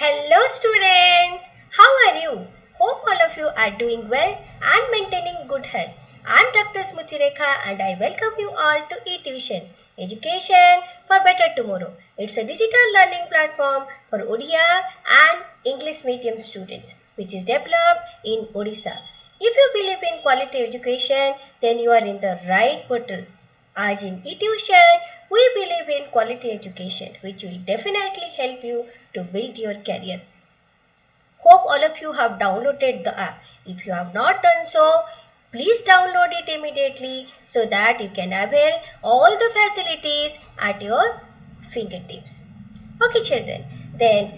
Hello students, how are you? Hope all of you are doing well and maintaining good health. I am Dr. Smrutirekha and I welcome you all to Etuson, Education for Better Tomorrow. It's a digital learning platform for Odia and English medium students which is developed in Odisha. If you believe in quality education, then you are in the right portal. As in Etuson, we believe in quality education which will definitely help you to build your career. Hope all of you have downloaded the app. If you have not done so, please download it immediately so that you can avail all the facilities at your fingertips. Okay children, then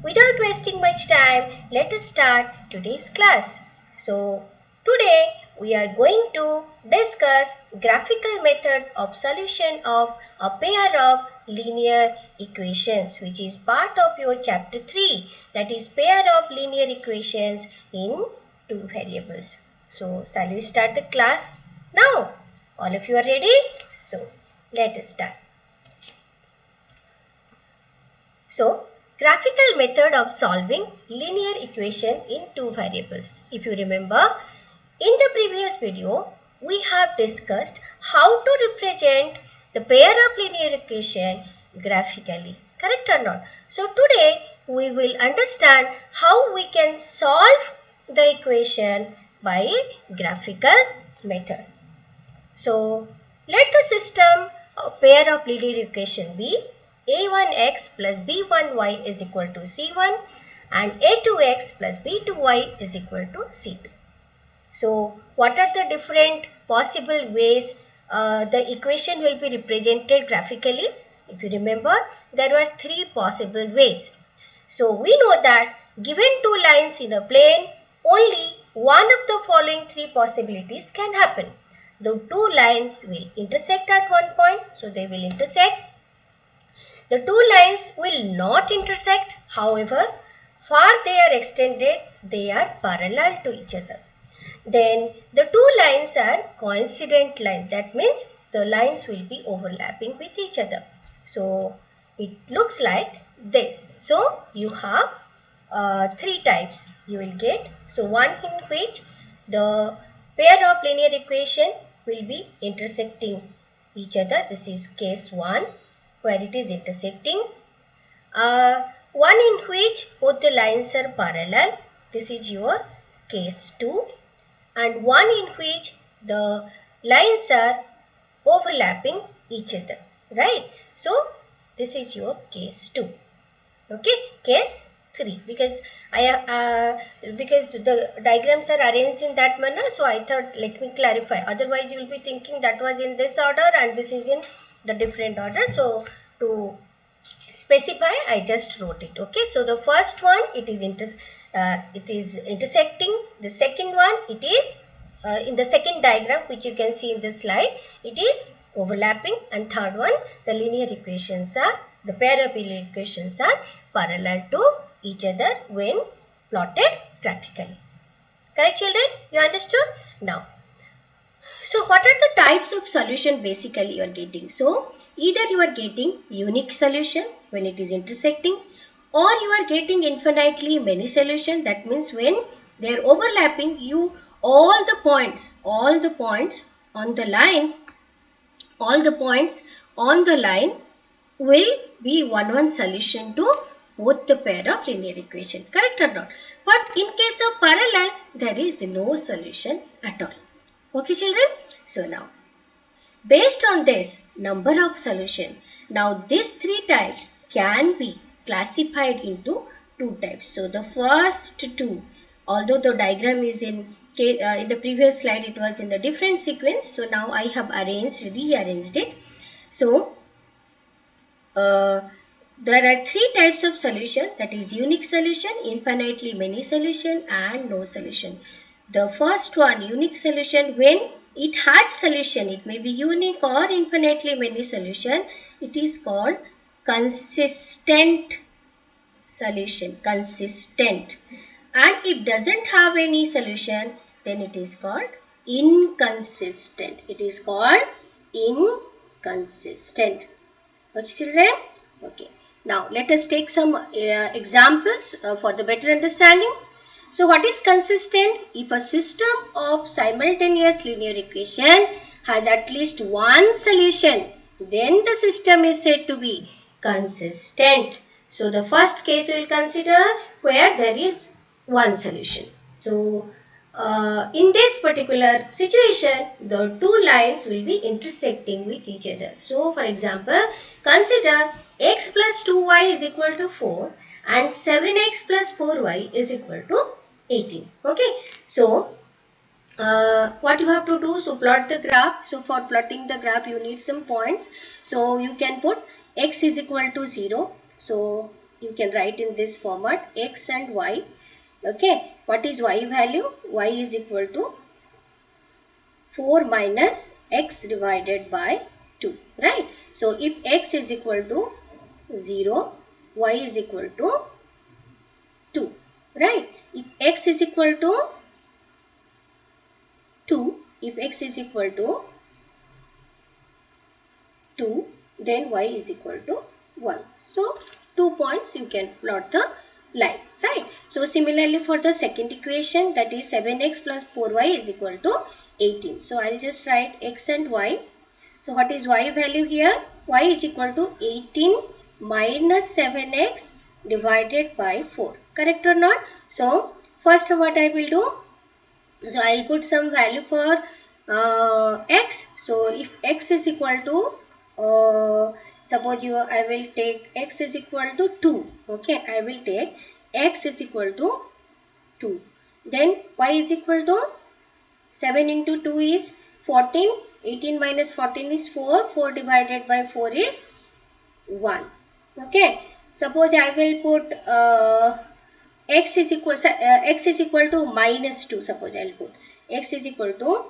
without wasting much time, let us start today's class. So today we are going to discuss graphical method of solution of a pair of linear equations, which is part of your chapter 3, that is pair of linear equations in two variables. So shall we start the class now? All of you are ready? So let us start. So, graphical method of solving linear equation in two variables. If you remember, in the previous video, we have discussed how to represent the pair of linear equation graphically. Correct or not? So, today we will understand how we can solve the equation by a graphical method. So, let the system pair of linear equation be a1x plus b1y is equal to c1 and a2x plus b2y is equal to c2. So, what are the different possible ways the equation will be represented graphically? If you remember, there were three possible ways. So, we know that given two lines in a plane, only one of the following three possibilities can happen. The two lines will intersect at one point, so they will intersect. The two lines will not intersect, however, far they are extended, they are parallel to each other. Then the two lines are coincident lines, that means the lines will be overlapping with each other. So it looks like this. So you have three types you will get. So one in which the pair of linear equation will be intersecting each other. This is case 1 where it is intersecting. One in which both the lines are parallel. This is your case 2. And one in which the lines are overlapping each other. Right? So this is your case 2. Okay, case 3 because because the diagrams are arranged in that manner, so I thought let me clarify, otherwise you will be thinking that was in this order and this is in the different order. So to specify, I just wrote it. Okay, so the first one it is intersecting. The second one it is in the second diagram which you can see in this slide, it is overlapping, and third one the linear equations are, the pair of linear equations are parallel to each other when plotted graphically. Correct children? You understood? Now, so what are the types of solution basically you are getting? So either you are getting unique solution when it is intersecting, or you are getting infinitely many solution. That means when they are overlapping, you all the points on the line, all the points on the line will be one solution to both the pair of linear equation. Correct or not? But in case of parallel, there is no solution at all. Okay children? So now, based on this number of solution, now these three types can be classified into two types. So the first two, although the diagram is in the previous slide it was in the different sequence, so now I have rearranged it. So there are three types of solution, that is unique solution, infinitely many solution and no solution. The first one, unique solution, when it has solution, it may be unique or infinitely many solution, it is called consistent solution, consistent. And if doesn't have any solution, then it is called inconsistent. It is called inconsistent. Okay children? Okay. Now let us take some examples for the better understanding. So what is consistent? If a system of simultaneous linear equation has at least one solution, then the system is said to be consistent. So the first case we will consider where there is one solution. So in this particular situation, the two lines will be intersecting with each other. So for example, consider x plus 2y is equal to 4 and 7x plus 4y is equal to 18. Okay. So what you have to do, so plot the graph. So for plotting the graph you need some points. So you can put x is equal to 0. So you can write in this format x and y. Okay, what is y value? Y is equal to 4 minus x divided by 2, right? So if x is equal to 0, y is equal to 2, right? If x is equal to 2, if x is equal to 2, then y is equal to 1. So 2 points you can plot the line, right? So similarly for the second equation, that is 7x plus 4y is equal to 18. So I'll just write x and y. So what is y value here? Y is equal to 18 minus 7x divided by 4. Correct or not? So first what I will do? So I'll put some value for x. So if x is equal to suppose I will take x is equal to 2. Okay, I will take x is equal to 2. Then y is equal to 7 into 2 is 14. 18 minus 14 is 4. 4 divided by 4 is 1. Okay. Suppose I will put x is equal to minus 2. Suppose I will put x is equal to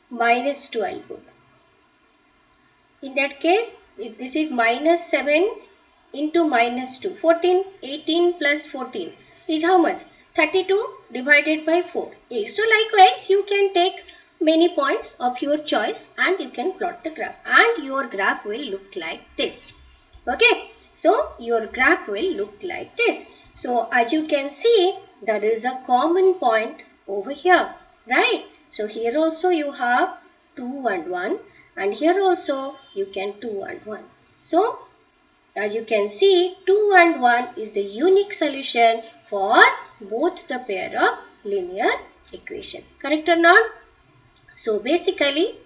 minus 2. I will put. In that case, if this is minus 7 into minus 2. 14, 18 plus 14 is how much? 32 divided by 4. 8. So likewise, you can take many points of your choice and you can plot the graph. And your graph will look like this. Okay. So your graph will look like this. So as you can see, there is a common point over here. Right. So here also you have 2 and 1. And here also you can 2 and 1. So as you can see, 2 and 1 is the unique solution for both the pair of linear equation. Correct or not? So basically,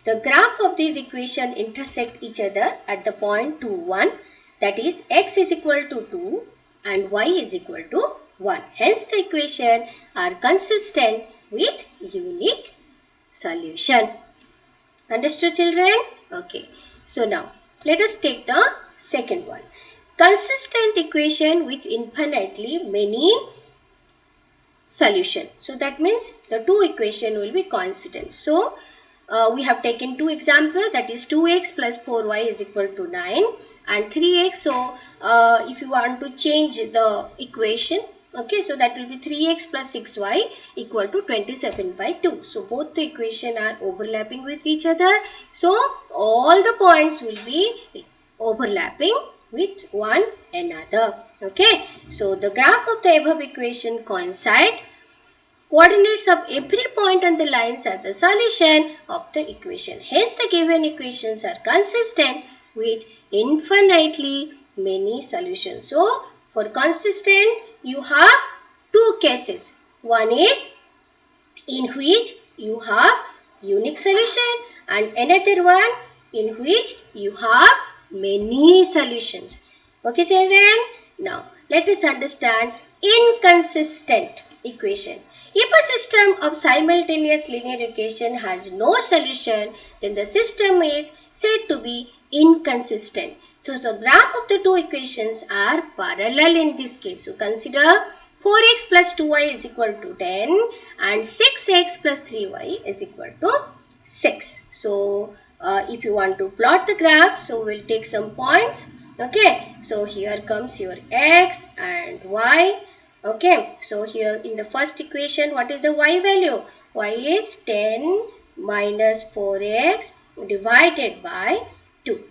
the graph of these equation intersect each other at the point 2, 1. That is, x is equal to 2 and y is equal to 1. Hence, the equation are consistent with unique solution. Understood, children? Okay. So now, let us take the second one. Consistent equation with infinitely many solution. So that means the two equation will be constant. So we have taken two examples, that is 2x plus 4y is equal to 9 and 3x. So if you want to change the equation, okay, so that will be 3x plus 6y equal to 27 by 2. So both the equation are overlapping with each other. So all the points will be overlapping with one another. Okay, so the graph of the above equation coincide. Coordinates of every point on the lines are the solution of the equation. Hence, the given equations are consistent with infinitely many solutions. So, for consistent, you have two cases. One is in which you have unique solution and another one in which you have many solutions. Okay, children? Now, let us understand inconsistent equation. If a system of simultaneous linear equation has no solution, then the system is said to be inconsistent. So, the graph of the two equations are parallel in this case. So, consider 4x plus 2y is equal to 10 and 6x plus 3y is equal to 6. So, if you want to plot the graph, so we'll take some points. Okay, so here comes your x and y. Okay, so here in the first equation, what is the y value? Y is 10 minus 4x divided by 2.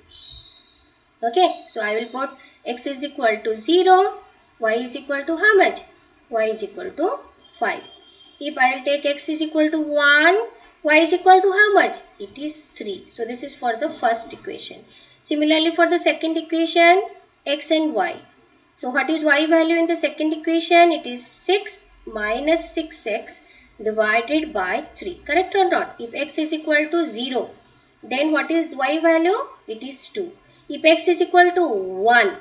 Okay, so I will put x is equal to 0, y is equal to how much? Y is equal to 5. If I will take x is equal to 1, y is equal to how much? It is 3. So this is for the first equation. Similarly for the second equation, x and y. So what is y value in the second equation? It is 6 minus 6x divided by 3. Correct or not? If x is equal to 0, then what is y value? It is 2. If x is equal to 1,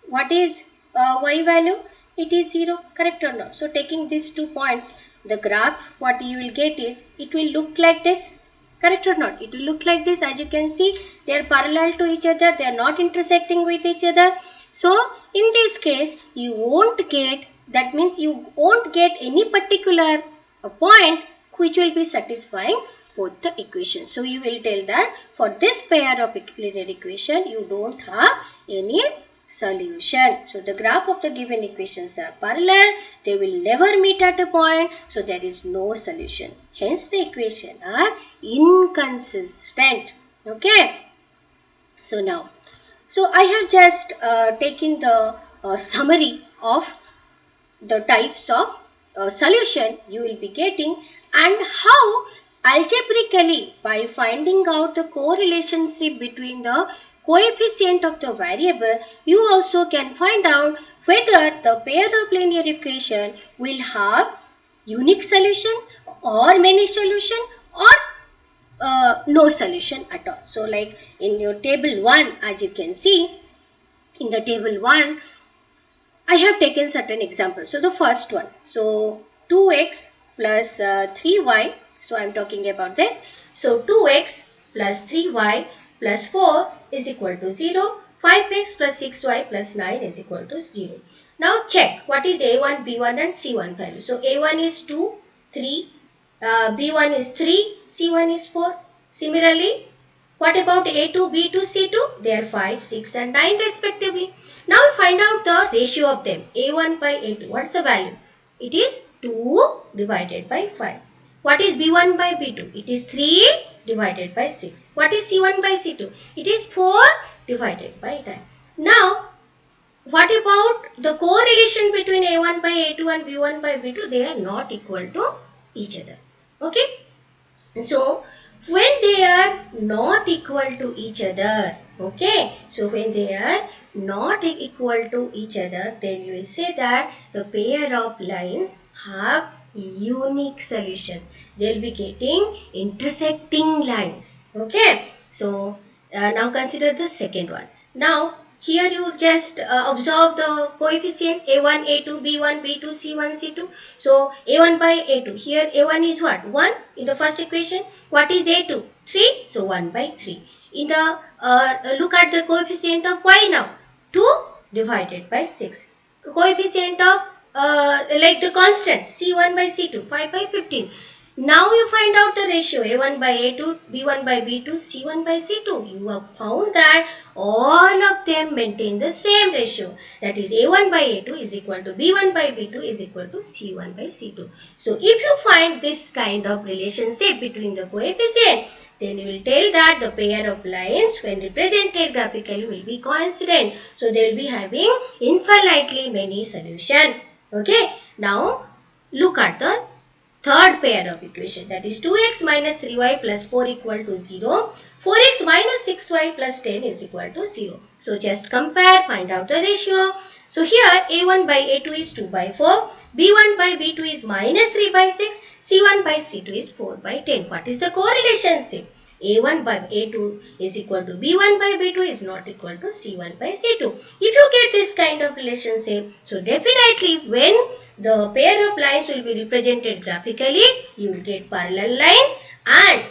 what is y value? It is 0. Correct or not? So taking these 2 points, the graph what you will get is, it will look like this. Correct or not? It will look like this. As you can see, they are parallel to each other. They are not intersecting with each other. So in this case, you won't get, that means you won't get any particular point which will be satisfying both the equations. So you will tell that for this pair of linear equation, you don't have any solution. So the graph of the given equations are parallel. They will never meet at a point. So there is no solution. Hence the equation are inconsistent. Okay. So now, so I have just taken the summary of the types of solution you will be getting, and how algebraically, by finding out the correlationship between the coefficient of the variable, you also can find out whether the pair of linear equation will have unique solution or many solution or no solution at all. So like in your table 1, as you can see, in the table 1, I have taken certain examples. So the first one, so 2x plus 3y, so I am talking about this. So 2x plus 3y plus 4 is equal to 0. 5x plus 6y plus 9 is equal to 0. Now check what is a1, b1 and c1 value. So a1 is 2, 3, b1 is 3, c1 is 4. Similarly, what about A2, B2, C2? They are 5, 6 and 9 respectively. Now we find out the ratio of them. A1 by A2. What's the value? It is 2 divided by 5. What is B1 by B2? It is 3 divided by 6. What is C1 by C2? It is 4 divided by 9. Now, what about the correlation between A1 by A2 and B1 by B2? They are not equal to each other. Okay. So, when they are not equal to each other, okay, so when they are not equal to each other, then you will say that the pair of lines have unique solution. They will be getting intersecting lines. Okay, so now consider the second one. Now here you just observe the coefficient a1, a2, b1, b2, c1, c2. So a1 by a2. Here a1 is what? 1 in the first equation. What is a2? 3. So 1 by 3. In the look at the coefficient of y now. 2 divided by 6. Coefficient of like the constant c1 by c2. 5 by 15. Now you find out the ratio a1 by a2, b1 by b2, c1 by c2. You have found that all of them maintain the same ratio. That is a1 by a2 is equal to b1 by b2 is equal to c1 by c2. So if you find this kind of relationship between the coefficient, then you will tell that the pair of lines when represented graphically will be coincident. So they will be having infinitely many solutions. Okay. Now look at the third pair of equation, that is 2x minus 3y plus 4 equal to 0. 4x minus 6y plus 10 is equal to 0. So just compare, find out the ratio. So here a1 by a2 is 2 by 4, b1 by b2 is minus 3 by 6, c1 by c2 is 4 by 10. What is the correlation? a1 by a2 is equal to b1 by b2 is not equal to c1 by c2. If you get this kind of relationship, so definitely when the pair of lines will be represented graphically, you will get parallel lines and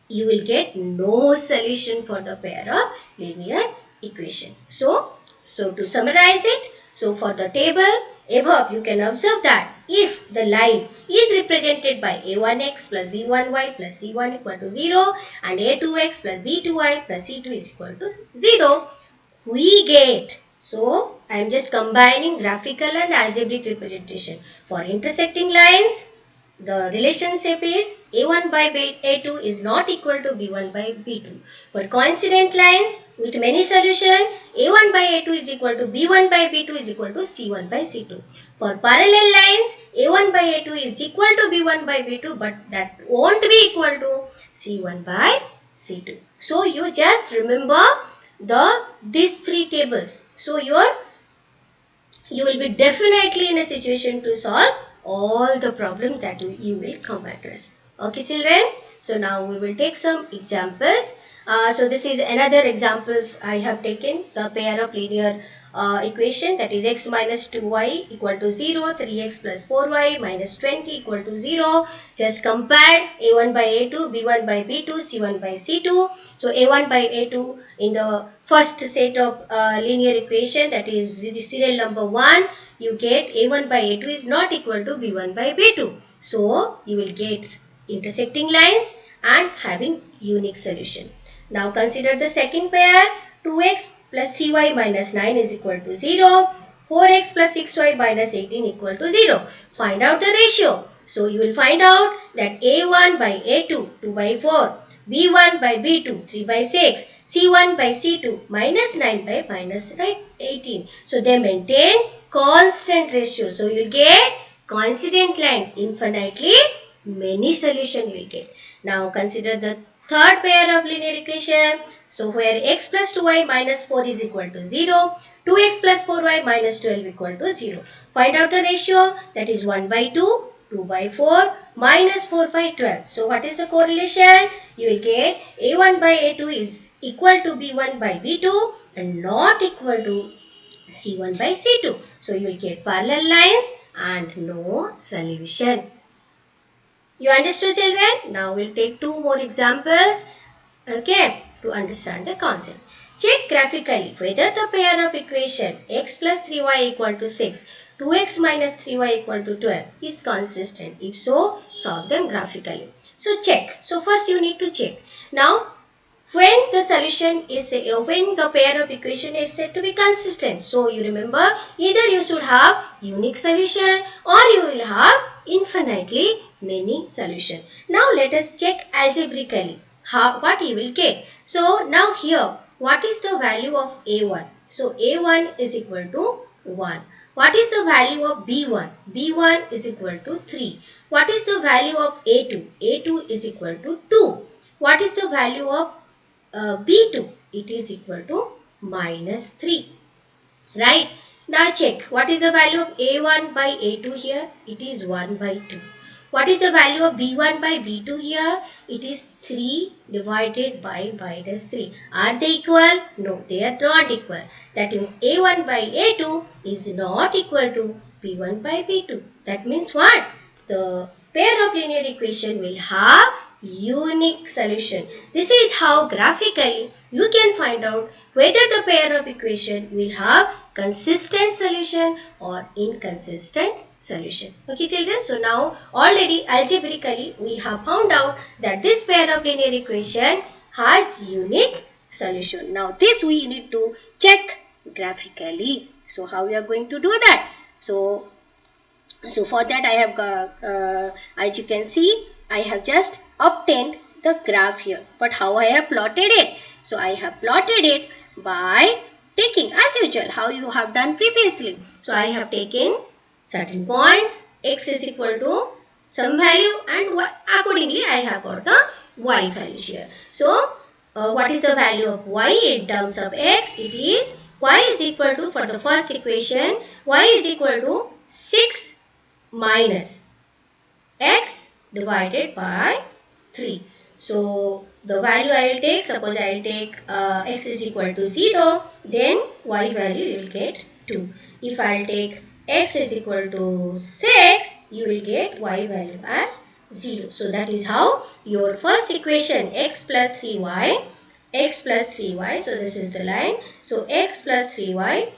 you will get no solution for the pair of linear equation. So to summarize it, so for the table above, you can observe that if the line is represented by a1x plus b1y plus c1 equal to 0 and a2x plus b2y plus c2 is equal to 0, we get, so I am just combining graphical and algebraic representation. For intersecting lines, The relationship is A1 by A2 is not equal to B1 by B2. For coincident lines with many solutions, A1 by A2 is equal to B1 by B2 is equal to C1 by C2. For parallel lines, A1 by A2 is equal to B1 by B2, but that won't be equal to C1 by C2. So you just remember these three tables. So you will be definitely in a situation to solve all the problems that you will come across. Okay children, so now we will take some examples. So this is another examples I have taken, the pair of linear equation, that is x minus 2y equal to 0, 3x plus 4y minus 20 equal to 0. Just compare a1 by a2, b1 by b2, c1 by c2. So a1 by a2 in the first set of linear equation, that is the serial number 1, you get a1 by a2 is not equal to b1 by b2. So you will get intersecting lines and having unique solution. Now consider the second pair, 2x plus 3y minus 9 is equal to 0, 4x plus 6y minus 18 equal to 0. Find out the ratio. So you will find out that a1 by a2, 2 by 4, b1 by b2, 3 by 6, c1 by c2, minus 9 by minus 18. So they maintain constant ratio. So you will get coincident lines, infinitely many solution you will get. Now consider the third pair of linear equation. So where x plus 2y minus 4 is equal to 0, 2x plus 4y minus 12 equal to 0. Find out the ratio, that is 1 by 2, 2 by 4 minus 4 by 12. So what is the correlation? You will get a1 by a2 is equal to b1 by b2 and not equal to c1 by c2. So you will get parallel lines and no solution. You understood children? Now we'll take two more examples, okay, to understand the concept. Check graphically whether the pair of equation x plus 3y equal to 6, 2x minus 3y equal to 12 is consistent. If so, solve them graphically. So check. So first you need to check. Now when the solution is when the pair of equation is said to be consistent. So you remember, either you should have unique solution or you will have infinitely many solution. Now let us check algebraically what you will get. So now here, what is the value of a1? So a1 is equal to 1. What is the value of b1? b1 is equal to 3. What is the value of a2? a2 is equal to 2. What is the value of b2? It is equal to minus 3. Right? Now check. What is the value of a1 by a2 here? It is 1 by 2. What is the value of b1 by b2 here? It is 3 divided by minus 3. Are they equal? No, they are not equal. That means a1 by a2 is not equal to b1 by b2. That means what? The pair of linear equation will have unique solution. This is how graphically you can find out whether the pair of equation will have consistent solution or inconsistent solution. Okay children, so now already algebraically we have found out that this pair of linear equation has unique solution. Now this we need to check graphically. So how we are going to do that? So for that I have as you can see, I have just obtained the graph here. But how I have plotted it? So I have plotted it by taking, as usual, how you have done previously. So I have taken certain points, x is equal to some value, and accordingly I have got the y value here. So what is the value of y in terms of x? It is y is equal to, for the first equation, y is equal to 6 minus x divided by 3. So the value I will take, suppose I will take x is equal to 0, then y value you will get 2. If I will take x is equal to 6, you will get y value as 0. So that is how your first equation x plus 3y, so this is the line. So x plus 3y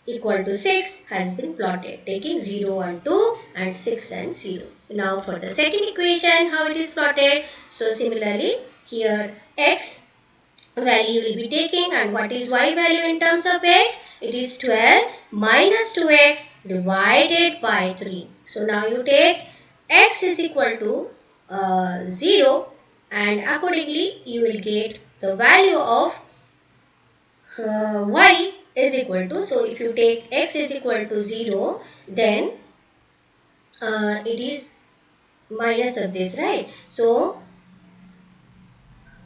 equal to 6 has been plotted, taking 0 and 2 and 6 and 0. Now for the second equation, how it is plotted? So similarly, here x value will be taking, and what is y value in terms of x? It is 12 minus 2x divided by 3. So now you take x is equal to 0, and accordingly you will get the value of y is equal to, so if you take x is equal to 0, then it is minus of this, right? So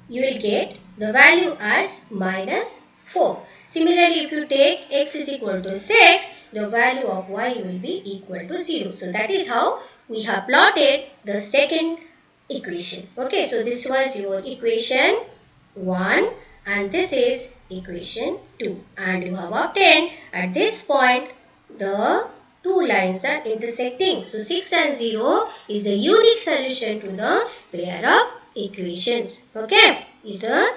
you will get the value as minus 4. Similarly, if you take x is equal to 6, the value of y will be equal to 0. So that is how we have plotted the second equation. Okay, so this was your equation 1 and this is equation 2. And you have obtained at this point the two lines are intersecting. So 6 and 0 is the unique solution to the pair of equations. Okay, is the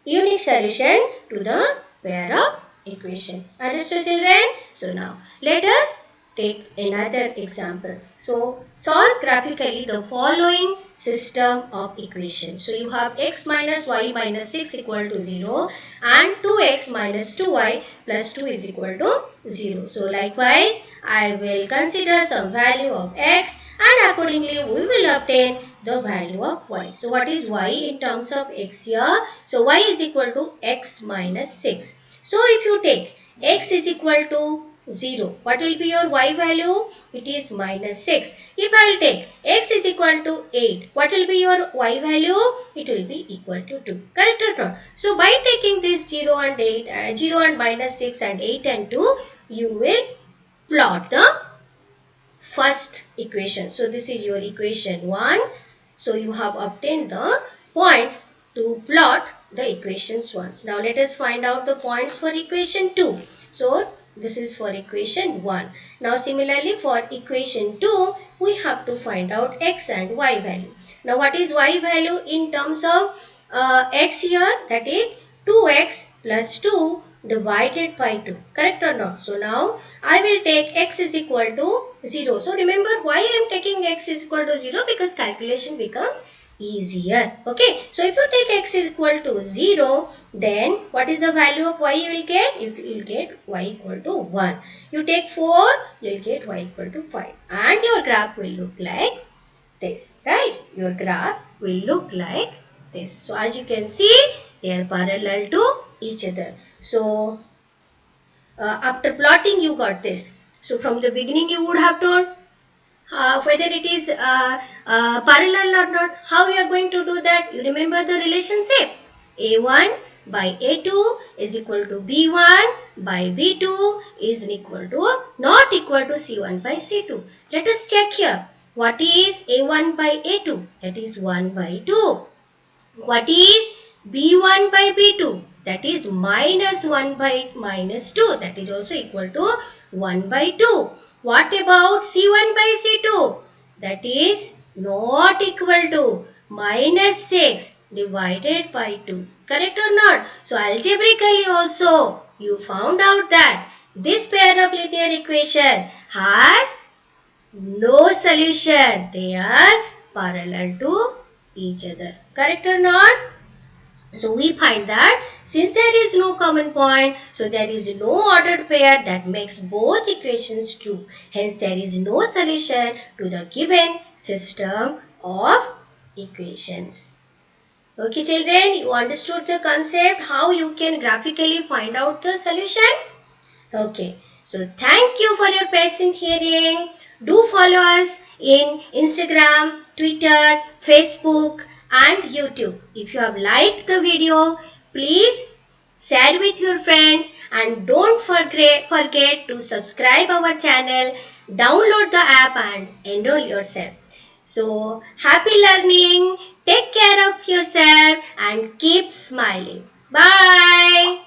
unique solution to the pair of equation. Understood, children? So now let us take another example. So solve graphically the following system of equations. So you have x minus y minus 6 equal to 0 and 2x minus 2y plus 2 is equal to 0. So likewise I will consider some value of x and accordingly we will obtain the value of y. So what is y in terms of x here? So y is equal to x minus 6. So if you take x is equal to 0, what will be your y value? It is minus 6. If I will take x is equal to 8, what will be your y value? It will be equal to 2. Correct or not? So by taking this 0 and 8, 0 and minus 6 and 8 and 2, you will plot the first equation. So this is your equation 1. So you have obtained the points to plot the equations once. Now let us find out the points for equation 2. So this is for equation 1. Now similarly for equation 2, we have to find out x and y value. Now what is y value in terms of x here? That is 2x plus 2 divided by 2. Correct or not? So now I will take x is equal to 0. So remember why I am taking x is equal to 0? Because calculation becomes easier. Okay. So if you take x is equal to 0, then what is the value of y you will get? You will get y equal to 1. You take 4, you will get y equal to 5. And your graph will look like this. Right? Your graph will look like this. So as you can see, they are parallel to each other. So after plotting you got this. So from the beginning you would have told whether it is parallel or not. How you are going to do that? You remember the relationship. A1 by A2 is equal to B1 by B2 is equal to not equal to C1 by C2. Let us check here. What is A1 by A2? That is 1 by 2. What is B1 by B2? That is minus 1 by minus 2. That is also equal to 1 by 2. What about C1 by C2? That is not equal to minus 6 divided by 2. Correct or not? So algebraically also you found out that this pair of linear equation has no solution. They are parallel to each other. Correct or not? So we find that since there is no common point, so there is no ordered pair that makes both equations true. Hence there is no solution to the given system of equations. Okay children, you understood the concept how you can graphically find out the solution? Okay, so thank you for your patient hearing. Do follow us in Instagram, Twitter, Facebook and YouTube. If you have liked the video, please share with your friends and don't forget to subscribe our channel, download the app and enroll yourself. So happy learning, take care of yourself and keep smiling. Bye.